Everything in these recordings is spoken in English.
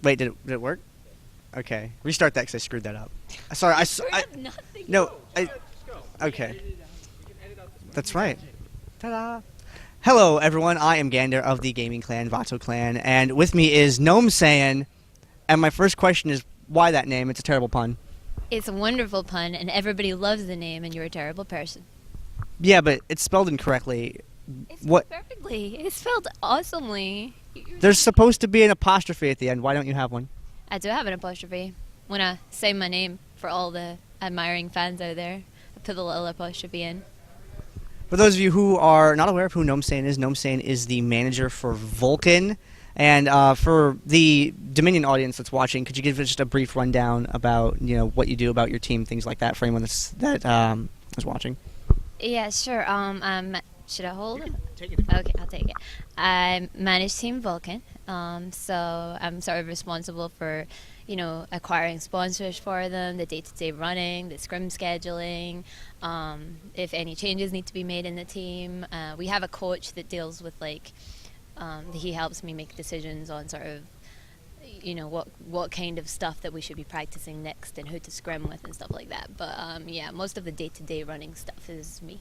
Wait, did it work? Okay, restart that because I screwed that up. Sorry, Nothing. no, okay. That's right. Ta-da! Hello, everyone. I am Gandair of the gaming clan VATOCLAN, and with me is Gnomesayin. And my first question is, why that name? It's a terrible pun. It's a wonderful pun, and everybody loves the name, and you're a terrible person. Yeah, but it's spelled incorrectly. It's What? perfectly. It's spelled awesomely. There's supposed to be an apostrophe at the end. Why don't you have one? I do have an apostrophe. When I say my name for all the admiring fans out there, I put the little apostrophe in. For those of you who are not aware of who Gnomesayin is the manager for Vulcun. And for the Dominion audience that's watching, could you give just a brief rundown about what you do about your team, things like that, for anyone is watching? Yeah, sure. Should I hold it? Take it. Okay, I'll take it. I manage Team Vulcun, so I'm sort of responsible for, acquiring sponsors for them, the day-to-day running, the scrim scheduling, if any changes need to be made in the team. We have a coach that deals with, he helps me make decisions on sort of, what kind of stuff that we should be practicing next and who to scrim with and stuff like that. But, yeah, most of the day-to-day running stuff is me.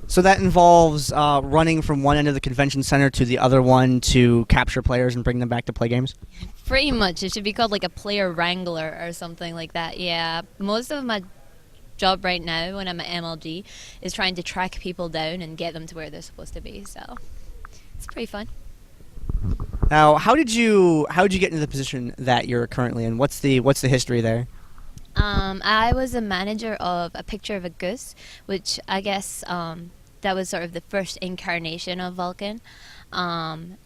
So that involves running from one end of the convention center to the other one to capture players and bring them back to play games? Pretty much. It should be called like a player wrangler or something like that. Yeah. Most of my job right now when I'm at MLG is trying to track people down and get them to where they're supposed to be. So it's pretty fun. Now, how did you get into the position that you're currently in? What's the history there? I was a manager of A Picture of a Goose, which I guess that was sort of the first incarnation of Vulcun. And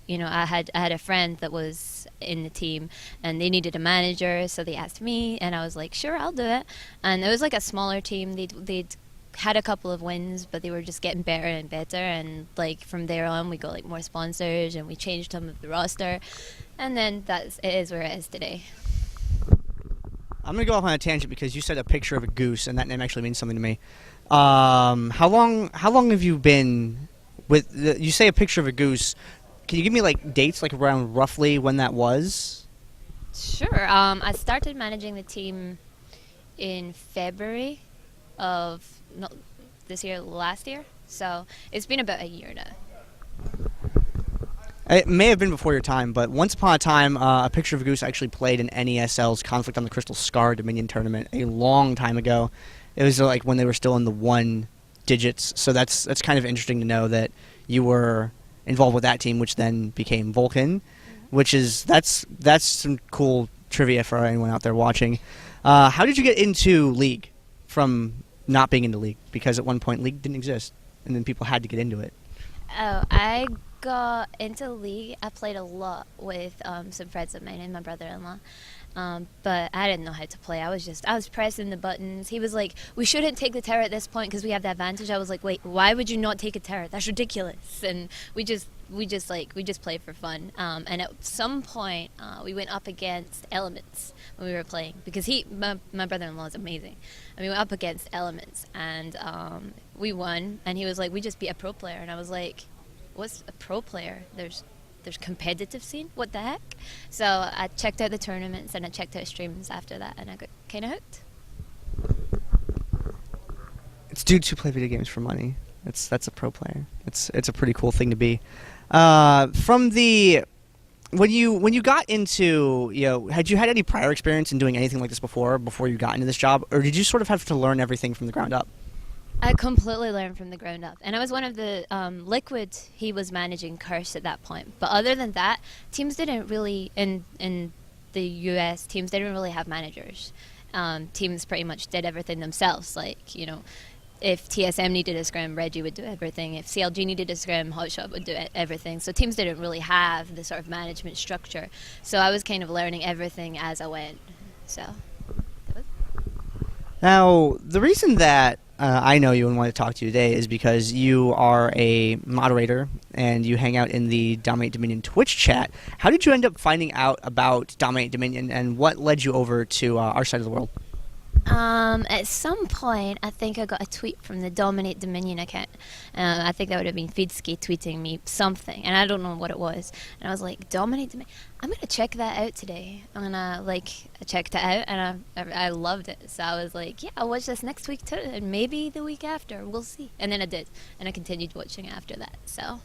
I had a friend that was in the team, and they needed a manager, so they asked me, and I was like, sure, I'll do it. And it was like a smaller team. They'd had a couple of wins, but they were just getting better and better. And from there on, we got more sponsors, and we changed some of the roster, and then it is where it is today. I'm going to go off on a tangent because you said A Picture of a Goose, and that name actually means something to me. How long have you been with you say A Picture of a Goose? Can you give me dates around roughly when that was? Sure. I started managing the team in February of last year. So it's been about a year now. It may have been before your time, but once upon a time, A Picture of a Goose actually played in NESL's Conflict on the Crystal Scar Dominion tournament a long time ago. It was when they were still in the 1 digits, so that's kind of interesting to know that you were involved with that team, which then became Vulcun, which is that's some cool trivia for anyone out there watching. How did you get into League from not being into League? Because at one point League didn't exist, and then people had to get into it. Oh, I got into League. I played a lot with some friends of mine and my brother-in-law, but I didn't know how to play. I was pressing the buttons. He was like, we shouldn't take the tower at this point because we have the advantage. I was like, wait, why would you not take a tower? That's ridiculous. And we just played for fun. And at some point we went up against Elements when we were playing, because my brother-in-law is amazing, and we went up against Elements, and we won. And he was like, we just beat a pro player. And I was like, what's a pro player? There's competitive scene? What the heck? So I checked out the tournaments and I checked out streams after that, and I got kind of hooked. It's dudes who play video games for money. That's a pro player. It's a pretty cool thing to be. When you got into, had you had any prior experience in doing anything like this before you got into this job, or did you sort of have to learn everything from the ground up? I completely learned from the ground up, and I was one of the Liquid. He was managing Curse at that point, but other than that, teams didn't really in the US. Teams didn't really have managers. Teams pretty much did everything themselves. If TSM needed a scrim, Reggie would do everything. If CLG needed a scrim, Hotshot would do everything. So teams didn't really have the sort of management structure. So I was kind of learning everything as I went. So. Now, the reason that I know you and want to talk to you today is because you are a moderator and you hang out in the Dominate Dominion Twitch chat. How did you end up finding out about Dominate Dominion, and what led you over to our side of the world? At some point, I think I got a tweet from the Dominate Dominion account. I think that would have been Feedsky tweeting me something, and I don't know what it was. And I was like, Dominate Dominion? I'm going to check that out today. And I checked it out, and I loved it. So I was like, yeah, I'll watch this next week too, and maybe the week after. We'll see. And then I did, and I continued watching after that. So...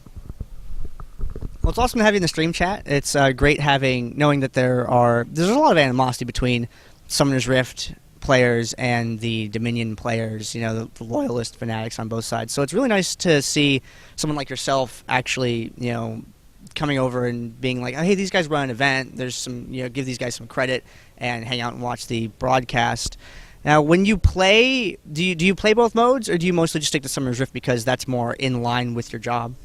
Well, it's awesome to have you in the stream chat. It's great knowing that there's a lot of animosity between Summoner's Rift players and the Dominion players, the loyalist fanatics on both sides. So it's really nice to see someone like yourself actually, coming over and being like, oh, hey, these guys run an event. There's some, give these guys some credit and hang out and watch the broadcast. Now, when you play, do you play both modes, or do you mostly just stick to Summoner's Rift because that's more in line with your job?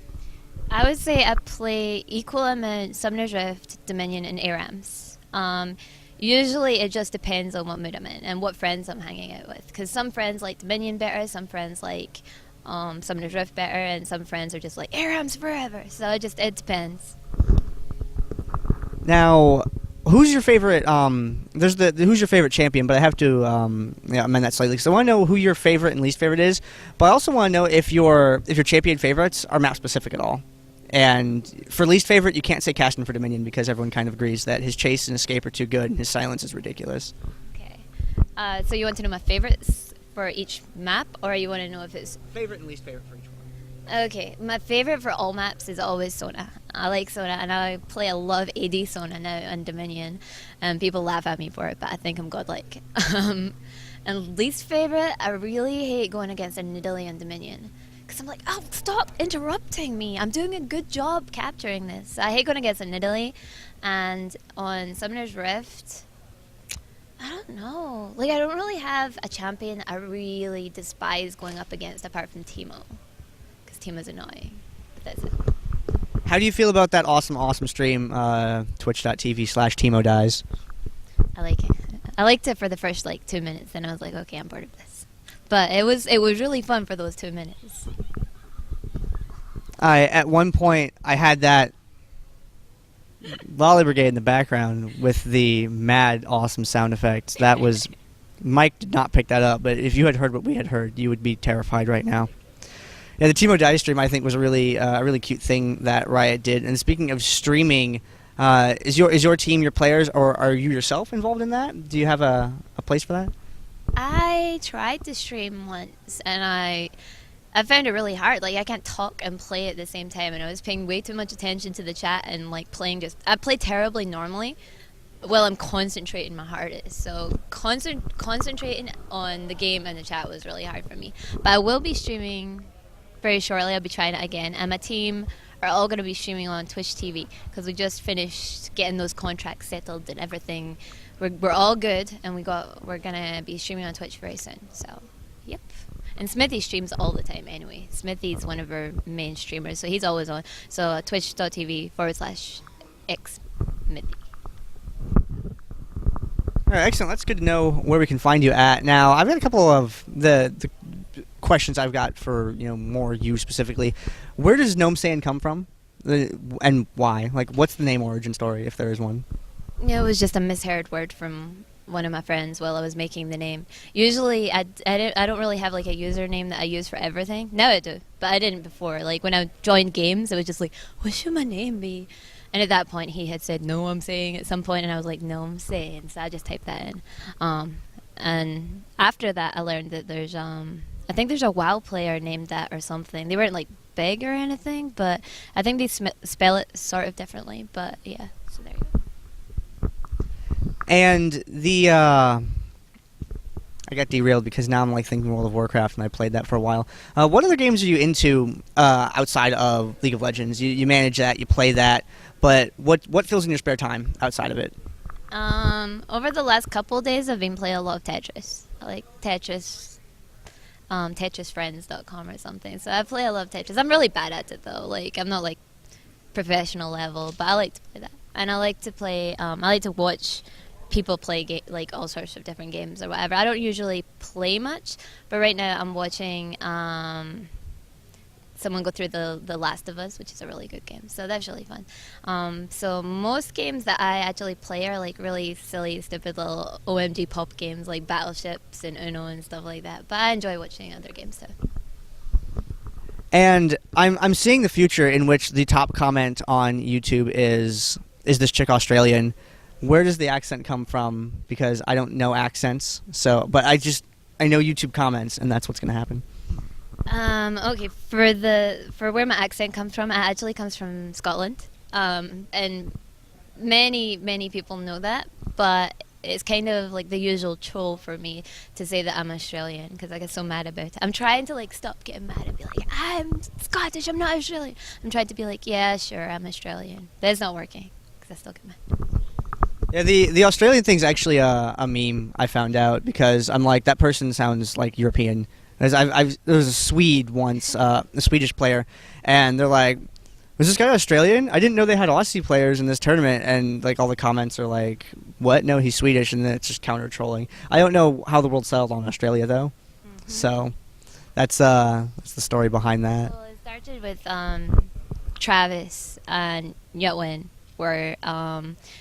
I would say I play equal amount Summoner's Rift, Dominion, and ARAMs. Usually it just depends on what mood I'm in and what friends I'm hanging out with. Because some friends like Dominion better, some friends like Summoner's Rift better, and some friends are just like ARAMs forever. So it depends. Now, who's your favorite? Who's your favorite champion? But I have to amend that slightly. So I want to know who your favorite and least favorite is. But I also want to know if your champion favorites are map specific at all. And for least favorite, you can't say Caston for Dominion because everyone kind of agrees that his chase and escape are too good, and his silence is ridiculous. Okay. So you want to know my favorites for each map, or you want to know if it's favorite and least favorite for each one? Okay, my favorite for all maps is always Sona. I like Sona, and I play a lot of AD Sona now on Dominion, and people laugh at me for it, but I think I'm godlike. And least favorite, I really hate going against a Nidalee on Dominion. Because I'm like, oh, stop interrupting me. I'm doing a good job capturing this. I hate going against a Nidalee. And on Summoner's Rift, I don't know. I don't really have a champion I really despise going up against apart from Teemo. Because Teemo's annoying. But that's it. How do you feel about that awesome stream, twitch.tv/Teemo dies? I like it. I liked it for the first 2 minutes, and I was like, okay, I'm bored of this. But it was really fun for those 2 minutes. At one point, I had that Volley Brigade in the background with the mad awesome sound effects. That was... Mike did not pick that up, but if you had heard what we had heard, you would be terrified right now. Yeah, the Teemo Dice stream, I think, was a really cute thing that Riot did. And speaking of streaming, is your team your players, or are you yourself involved in that? Do you have a place for that? I tried to stream once, and I found it really hard. I can't talk and play at the same time, and I was paying way too much attention to the chat and playing I play terribly normally. Well, I'm concentrating my hardest, so concentrating on the game and the chat was really hard for me. But I will be streaming very shortly. I'll be trying it again, and my team are all going to be streaming on Twitch TV because we just finished getting those contracts settled and everything. We're all good, and we're gonna be streaming on Twitch very soon. So, yep. And Smithy streams all the time anyway. Smithy's one of our main streamers, so he's always on. So twitch.tv/xsmithy. All right, excellent. That's good to know where we can find you at. Now, I've got a couple of the questions I've got for more you specifically. Where does Gnomesayin come from, and why? What's the name origin story, if there is one? It was just a misheard word from one of my friends while I was making the name. Usually, I don't really have a username that I use for everything. Now I do, but I didn't before. When I joined games, it was just what should my name be? And at that point, he had said, no, I'm saying at some point, and I was like, no, I'm saying. So I just typed that in. And after that, I learned that there's, I think there's a WoW player named that or something. They weren't big or anything, but I think they spell it sort of differently. But yeah, so there you go. And I got derailed because now I'm thinking World of Warcraft, and I played that for a while. What other games are you into outside of League of Legends? You manage that, you play that, but what fills in your spare time outside of it? Over the last couple of days, I've been playing a lot of Tetris. I like Tetris, TetrisFriends.com or something. So I play a lot of Tetris. I'm really bad at it though. I'm not professional level, but I like to play that. And I like to play. I like to watch people play all sorts of different games or whatever. I don't usually play much, but right now I'm watching someone go through the Last of Us, which is a really good game. So that's really fun. So most games that I actually play are like really silly, stupid little OMG pop games like Battleships and Uno and stuff like that. But I enjoy watching other games too. And I'm seeing the future in which the top comment on YouTube is this chick Australian? Where does the accent come from? Because I don't know accents. So, but I know YouTube comments, and that's what's going to happen. Okay, for where my accent comes from, it actually comes from Scotland, and many people know that, but it's kind of like the usual troll for me to say that I'm Australian because I get so mad about it. I'm trying to like stop getting mad and be like, I'm Scottish, I'm not Australian. I'm trying to be like, yeah, sure, I'm Australian. But it's not working because I still get mad. Yeah, the Australian thing's actually a meme I found out because I'm like, that person sounds like European. There was a Swede once, a Swedish player, and they're like, was this guy Australian? I didn't know they had Aussie players in this tournament, and like all the comments are like, what? No, he's Swedish, and then it's just counter trolling. I don't know how the world settled on Australia though, so that's the story behind that. Well, it started with Travis and Yetwin, where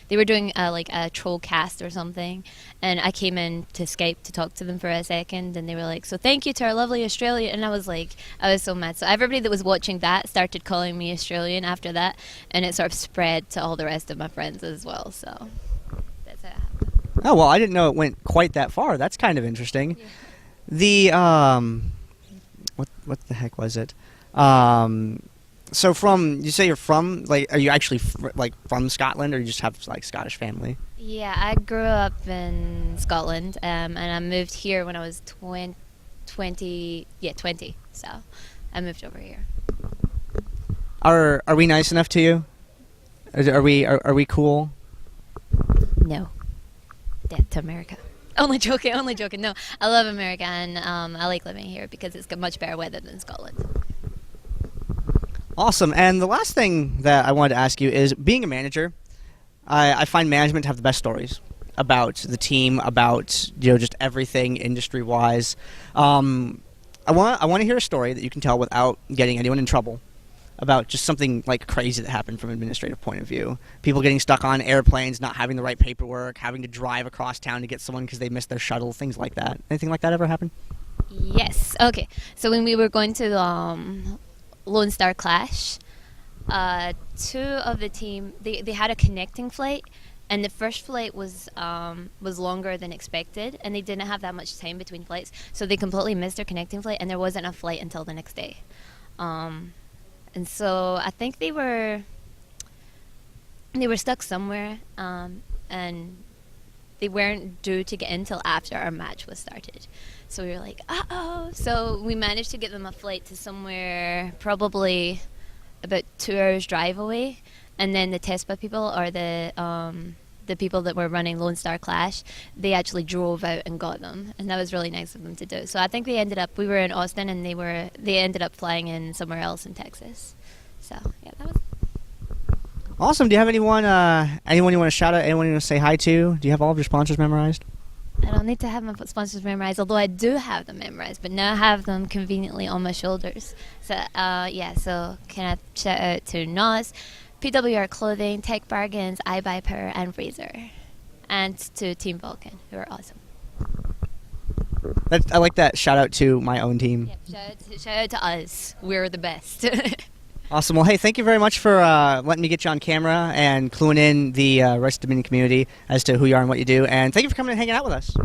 they were doing like a troll cast or something, and I came in to Skype to talk to them for a second, and they were like, so thank you to our lovely Australia, and I was so mad. So everybody that was watching that started calling me Australian after that, and it sort of spread to all the rest of my friends as well, so that's how it happened. Oh, well, I didn't know it went quite that far. That's kind of interesting. Yeah. The what the heck was it? So you say you're from, like, are you actually from Scotland, or you just have like Scottish family? Yeah, I grew up in Scotland, and I moved here when I was 20, so I moved over here. Are we nice enough to you? Are we cool? No. Death to America. Only joking. No, I love America, and I like living here because it's got much better weather than Scotland. Awesome. And the last thing that I wanted to ask you is, being a manager, I find management to have the best stories about the team, about just everything industry-wise. I want to hear a story that you can tell without getting anyone in trouble about just something like crazy that happened from an administrative point of view. People getting stuck on airplanes, not having the right paperwork, having to drive across town to get someone because they missed their shuttle, things like that. Anything like that ever happen? Yes. Okay. So when we were going to Lone Star Clash, two of the team, they had a connecting flight, and the first flight was longer than expected, and they didn't have that much time between flights, so they completely missed their connecting flight, and there wasn't a flight until the next day. And so I think they were stuck somewhere, and they weren't due to get in till after our match was started. So we were like, uh-oh. So we managed to get them a flight to somewhere probably about 2 hours drive away. And then the TESPA people, or the people that were running Lone Star Clash, they actually drove out and got them. And that was really nice of them to do. So I think we were in Austin, and they ended up flying in somewhere else in Texas. So, yeah, that was... Awesome. Do you have anyone you want to shout out, anyone you want to say hi to? Do you have all of your sponsors memorized? I don't need to have my sponsors memorized, although I do have them memorized, but now I have them conveniently on my shoulders. So, so can I shout out to NOS, PWR Clothing, Tech Bargains, iBuyPower, and Razor, and to Team Vulcun, who are awesome. I like that shout out to my own team. Yep, shout out to us. We're the best. Awesome. Well, hey, thank you very much for letting me get you on camera and cluing in the rest of the Dominion community as to who you are and what you do. And thank you for coming and hanging out with us.